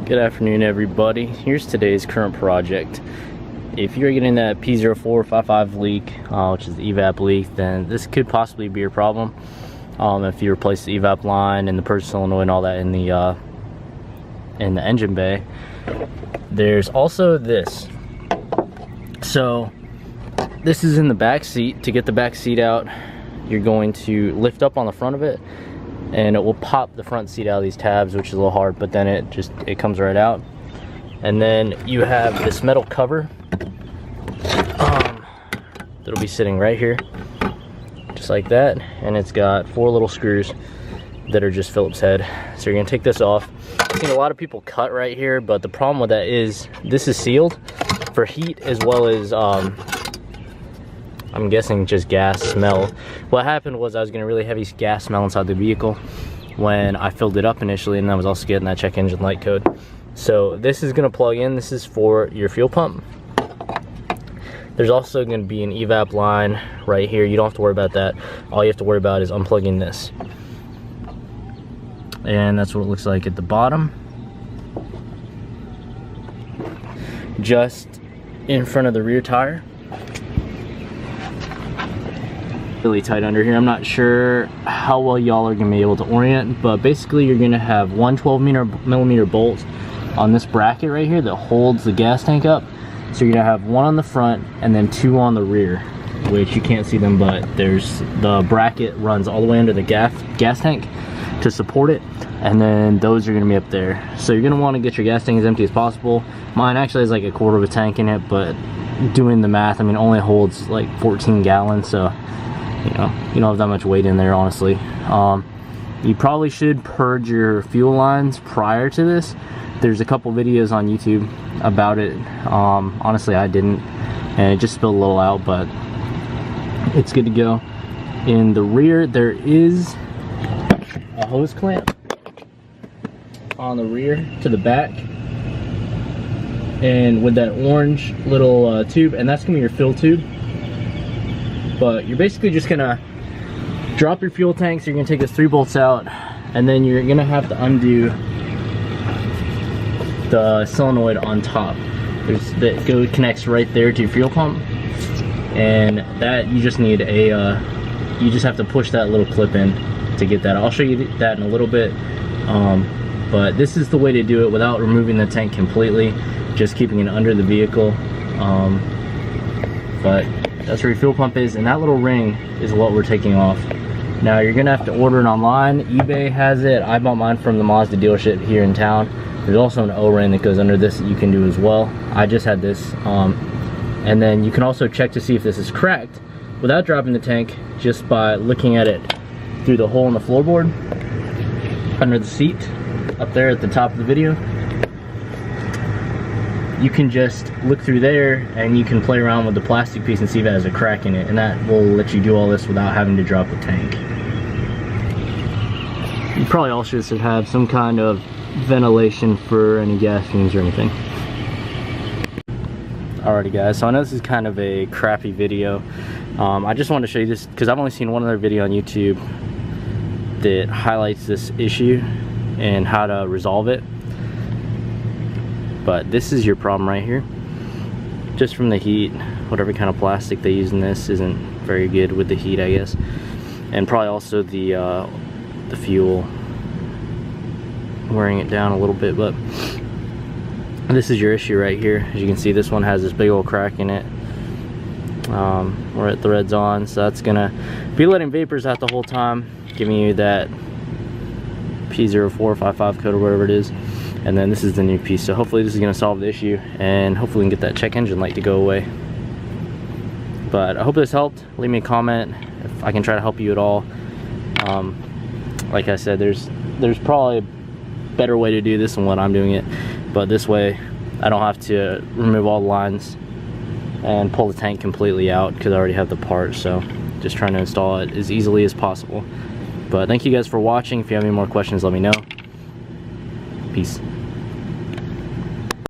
Good afternoon, everybody. Here's today's current project. If you're getting that P0455 leak, which is the Evap leak, then this could possibly be your problem. If you replace the Evap line and the purge solenoid and all that in the engine bay. There's also this. So this is in the back seat. To get the back seat out, you're going to lift up on the front of it, and it will pop the front seat out of these tabs, which is a little hard, but then it comes right out. And then you have this metal cover that'll be sitting right here, just like that, and it's got 4 little screws that are just Phillips head. So you're gonna take this off. I've seen a lot of people cut right here, but the problem with that is this is sealed for heat as well as I'm guessing just gas smell. What happened was I was getting a really heavy gas smell inside the vehicle when I filled it up initially, and I was also getting that check engine light code. So this is gonna plug in. This is for your fuel pump. There's also gonna be an Evap line right here. You don't have to worry about that. All you have to worry about is unplugging this. And that's what it looks like at the bottom. Just in front of the rear tire. Really tight under here. I'm not sure how well y'all are gonna be able to orient, but basically you're gonna have one 12mm bolt on this bracket right here that holds the gas tank up. So you're gonna have one on the front and then 2 on the rear, which you can't see them, but there's the bracket runs all the way under the gas tank to support it, and then those are gonna be up there. So you're gonna want to get your gas tank as empty as possible. Mine actually has like a 1/4 of a tank in it, but doing the math, I mean, it only holds like 14 gallons, so you know, you don't have that much weight in there, honestly. You probably should purge your fuel lines prior to this. There's a couple videos on YouTube about it. Honestly, I didn't, and it just spilled a little out, but it's good to go. In the rear, there is a hose clamp on the rear to the back, and with that orange little tube, and that's gonna be your fill tube. But you're basically just gonna drop your fuel tank. So you're gonna take those 3 bolts out, and then you're gonna have to undo the solenoid on top. That connects right there to your fuel pump, and that you just need a you just have to push that little clip in to get that. I'll show you that in a little bit, but this is the way to do it without removing the tank completely, just keeping it under the vehicle. But that's where your fuel pump is, and that little ring is what we're taking off. Now you're gonna have to order it online. eBay has it. I bought mine from the Mazda dealership here in town. There's also an O-ring that goes under this that you can do as well. I just had this. And then you can also check to see if this is cracked without dropping the tank, just by looking at it through the hole in the floorboard under the seat up there at the top of the video. You can just look through there and you can play around with the plastic piece and see if it has a crack in it, and that will let you do all this without having to drop the tank. You probably also should have some kind of ventilation for any gas fumes or anything. Alrighty guys, so I know this is kind of a crappy video. I just wanted to show you this because I've only seen one other video on YouTube that highlights this issue and how to resolve it. But this is your problem right here. Just from the heat, whatever kind of plastic they use in this isn't very good with the heat, I guess. And probably also the fuel wearing it down a little bit, but this is your issue right here. As you can see, this one has this big old crack in it where it threads on, so that's gonna be letting vapors out the whole time, giving you that P0455 code or whatever it is. And then this is the new piece, so hopefully this is going to solve the issue, and hopefully we can get that check engine light to go away. But I hope this helped. Leave me a comment if I can try to help you at all. Like I said, there's probably a better way to do this than what I'm doing it, but this way I don't have to remove all the lines and pull the tank completely out because I already have the part. So just trying to install it as easily as possible. But thank you guys for watching. If you have any more questions, let me know. Peace.